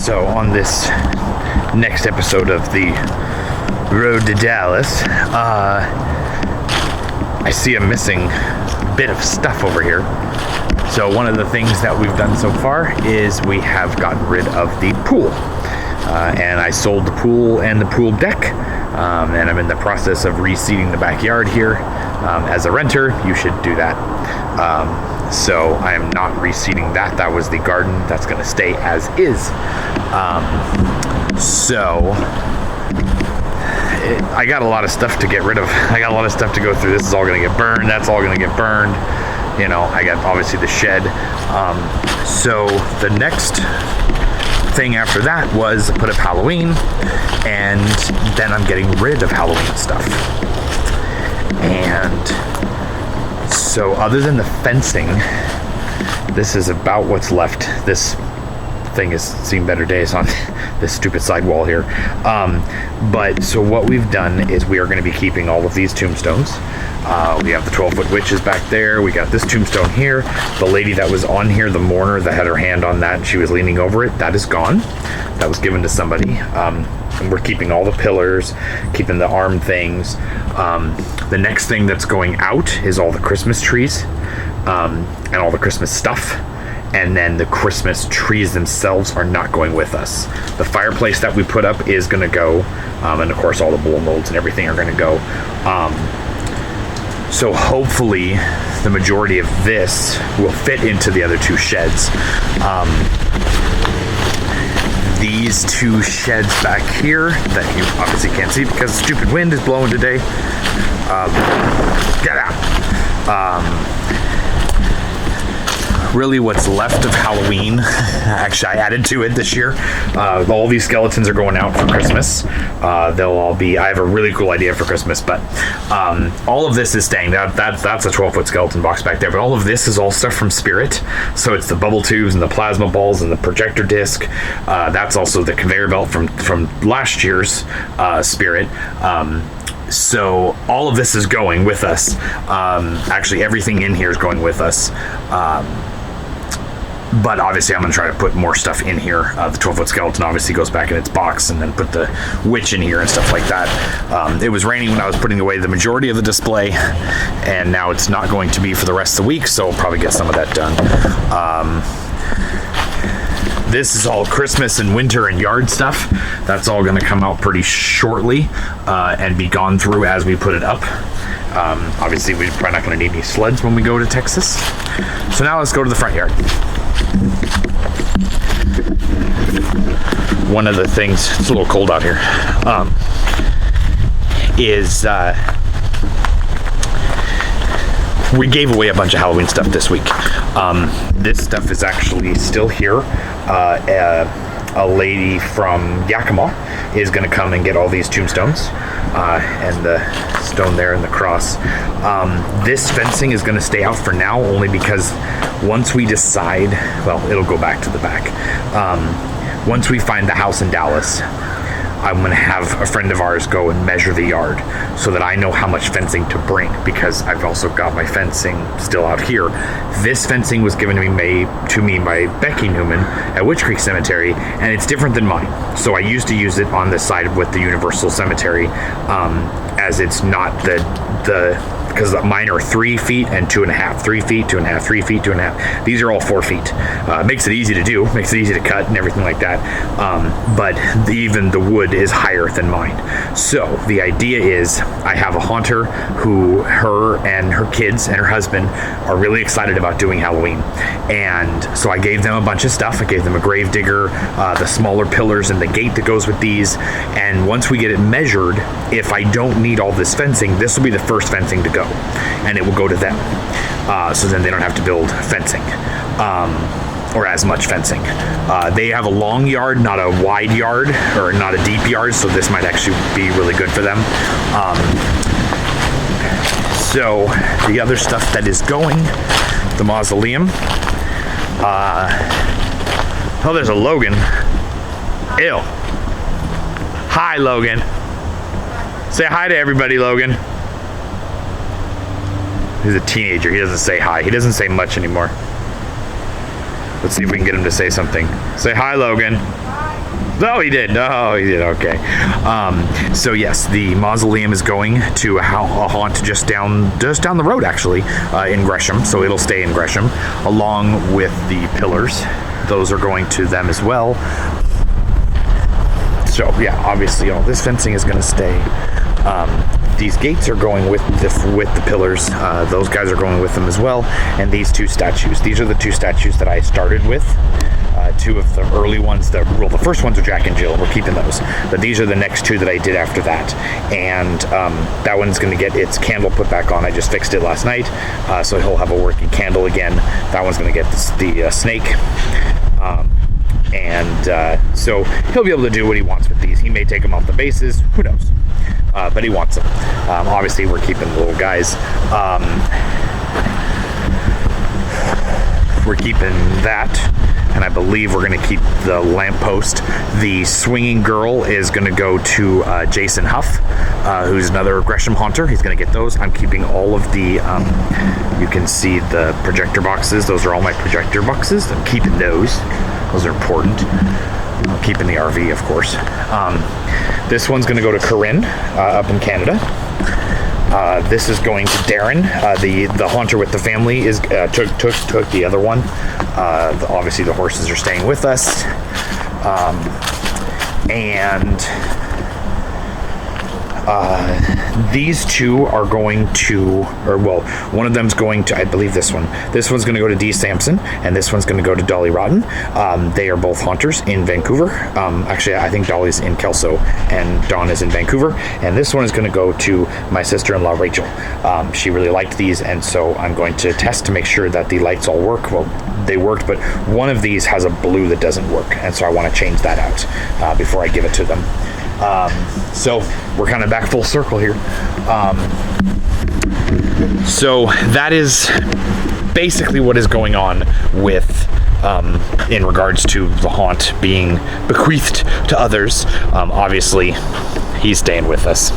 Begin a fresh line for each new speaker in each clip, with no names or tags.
So on this next episode of the Road to Dallas, I see a missing bit of stuff over here. So one of the things that we've done so far is we have gotten rid of the pool. And I sold the pool and the pool deck. And I'm in the process of reseeding the backyard here. As a renter, you should do that. So I am not reseeding that. That was the garden. That's going to stay as is. I got a lot of stuff to get rid of. I got a lot of stuff to go through. This is all going to get burned. That's all going to get burned. You know, I got obviously the shed. So the next thing after that was put up Halloween, and then I'm getting rid of Halloween stuff. And so other than the fencing, this is about what's left. This thing has seen better days on this stupid sidewall here. But so what we've done is we are going to be keeping all of these tombstones. We have the 12-foot witches back there. We got this tombstone here. The lady that was on here, the mourner that had her hand on that, she was leaning over it, that is gone. That was given to somebody. And we're keeping all the pillars, keeping the arm things. The next thing that's going out is all the Christmas trees and all the Christmas stuff. And then the Christmas trees themselves are not going with us. The fireplace that we put up is going to go. And of course, all the blow molds and everything are going to go. So hopefully the majority of this will fit into the other two sheds. These two sheds back here that you obviously can't see because the stupid wind is blowing today. Get out. Really what's left of Halloween, actually I added to it this year. All these skeletons are going out for Christmas. They'll all be, I have a really cool idea for Christmas, but all of this is staying. That's a 12-foot skeleton box back there, but all of this is all stuff from Spirit. So it's the bubble tubes and the plasma balls and the projector disc. That's also the conveyor belt from last year's Spirit. So all of this is going with us. Actually, everything in here is going with us. But obviously I'm going to try to put more stuff in here. The 12-foot skeleton obviously goes back in its box, and then put the witch in here and stuff like that. It was raining when I was putting away the majority of the display, and now it's not going to be for the rest of the week, so I'll probably get some of that done. This is all Christmas and winter and yard stuff. That's all going to come out pretty shortly and be gone through as we put it up. Obviously, we're probably not going to need any sleds when we go to Texas. So now let's go to the front yard. One of the things, it's a little cold out here, is we gave away a bunch of Halloween stuff this week. This stuff is actually still here. A lady from Yakima is going to come and get all these tombstones and the stone there and the cross. This fencing is going to stay out for now, only because once we decide, well, it'll go back to the back. Once we find the house in Dallas, I'm going to have a friend of ours go and measure the yard so that I know how much fencing to bring, because I've also got my fencing still out here. This fencing was given to me by Becky Newman at Witch Creek Cemetery, and it's different than mine. So I used to use it on the side with the Universal Cemetery, as it's not because mine are 3 feet and 2.5, 3 feet, 2.5, 3 feet, 2.5. These are all 4 feet. Makes it easy to do, makes it easy to cut and everything like that. But even the wood is higher than mine. So the idea is I have a haunter who her and her kids and her husband are really excited about doing Halloween. And so I gave them a bunch of stuff. I gave them a grave digger, the smaller pillars and the gate that goes with these. And once we get it measured, if I don't need all this fencing, this will be the first fencing to go. And it will go to them. So then they don't have to build fencing. Or as much fencing. They have a long yard, not a wide yard, or not a deep yard, so this might actually be really good for them. So the other stuff that is going, the mausoleum. Oh, there's a Logan. Ew. Hi, Logan. Say hi to everybody, Logan. He's a teenager. He doesn't say hi. He doesn't say much anymore. Let's see if we can get him to say something. Say hi, Logan. Hi. No, he did. No, he did. Okay. So yes, the mausoleum is going to a haunt just down the road, actually, in Gresham. So it'll stay in Gresham, along with the pillars. Those are going to them as well. So yeah, obviously, this fencing is going to stay. These gates are going with the pillars. Those guys are going with them as well. And these two statues. These are the two statues that I started with. Two of the early ones the first ones are Jack and Jill. We're keeping those. But these are the next two that I did after that. And that one's going to get its candle put back on. I just fixed it last night. So he'll have a working candle again. That one's going to get the snake. So he'll be able to do what he wants with these. He may take them off the bases. Who knows? But he wants them. Obviously, we're keeping the little guys. We're keeping that. And I believe we're going to keep the lamppost. The swinging girl is going to go to Jason Huff, who's another Gresham haunter. He's going to get those. I'm keeping all of the, you can see the projector boxes. Those are all my projector boxes. I'm keeping those. Those are important. I'm keeping the RV, of course. This one's going to go to Corinne up in Canada. This is going to Darren. The haunter with the family is took the other one. Obviously, the horses are staying with us, and these two are going to, one of them's going to, I believe this one. This one's going to go to Dee Sampson, and this one's going to go to Dolly Rotten. They are both haunters in Vancouver. Actually, I think Dolly's in Kelso, and Dawn is in Vancouver. And this one is going to go to my sister-in-law, Rachel. She really liked these, and so I'm going to test to make sure that the lights all work. Well, they worked, but one of these has a blue that doesn't work, and so I want to change that out before I give it to them. So we're kind of back full circle here. So that is basically what is going on with in regards to the haunt being bequeathed to others. Obviously, he's staying with us.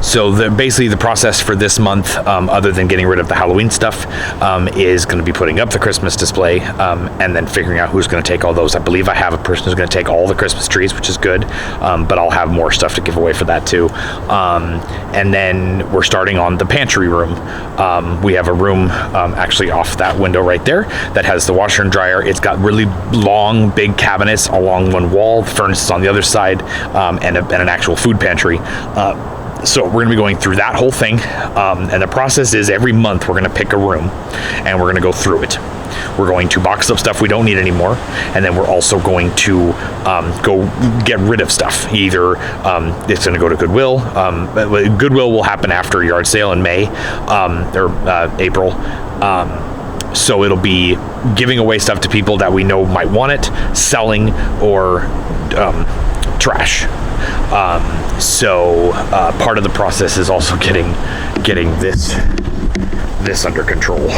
So basically the process for this month, other than getting rid of the Halloween stuff, is going to be putting up the Christmas display, and then figuring out who's going to take all those. I believe I have a person who's going to take all the Christmas trees, which is good, but I'll have more stuff to give away for that too. And then we're starting on the pantry room. We have a room actually off that window right there that has the washer and dryer. It's got really long, big cabinets along one wall. The furnace is on the other side, and an actual food pantry. So we're going to be going through that whole thing, and the process is every month we're going to pick a room and we're going to go through it. We're going to box up stuff we don't need anymore, and then we're also going to go get rid of stuff. Either it's going to go to Goodwill. Goodwill will happen after yard sale in May or April. So it'll be giving away stuff to people that we know might want it, selling, or trash. So part of the process is also getting this under control.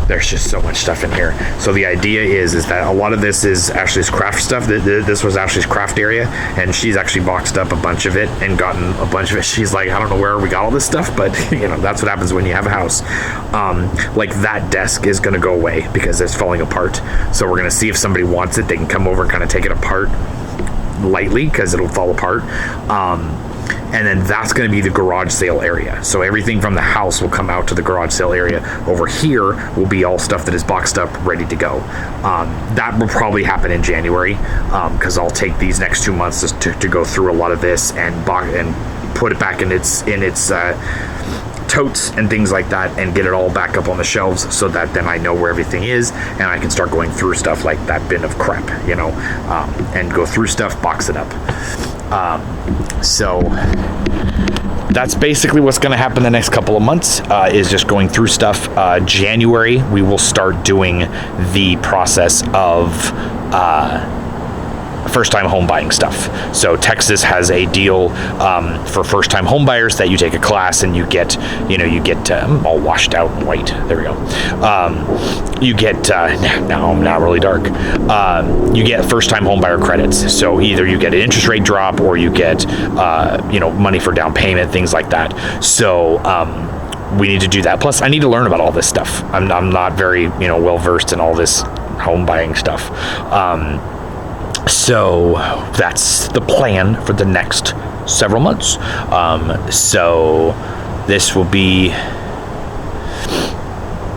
There's just so much stuff in here. So the idea is that a lot of this is Ashley's craft stuff. This was Ashley's craft area, and she's actually boxed up a bunch of it and gotten a bunch of it. She's like, I don't know where we got all this stuff, but that's what happens when you have a house. Like that desk is going to go away because it's falling apart. So we're going to see if somebody wants it. They can come over and kind of take it apart lightly because it'll fall apart. And then that's going to be the garage sale area. So everything from the house will come out to the garage sale area. Over here will be all stuff that is boxed up, ready to go. That will probably happen in January, because I'll take these next 2 months to go through a lot of this and put it back in its totes and things like that, and get it all back up on the shelves, so that then I know where everything is, and I can start going through stuff like that bin of crap, and go through stuff, box it up. So that's basically what's going to happen the next couple of months, is just going through stuff. January, we will start doing the process of first-time home buying stuff. So Texas has a deal for first-time home buyers that you take a class and you get all washed out and white. There we go. You get now I'm not really dark. You get first-time home buyer credits. So either you get an interest rate drop, or you get money for down payment, things like that. So we need to do that. Plus, I need to learn about all this stuff. I'm not very, well versed in all this home buying stuff. So that's the plan for the next several months. So this will be,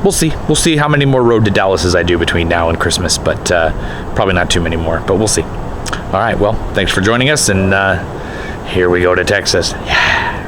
we'll see how many more road to Dallases I do between now and Christmas, but probably not too many more, but we'll see. All right, well, thanks for joining us, and here we go to Texas. Yeah.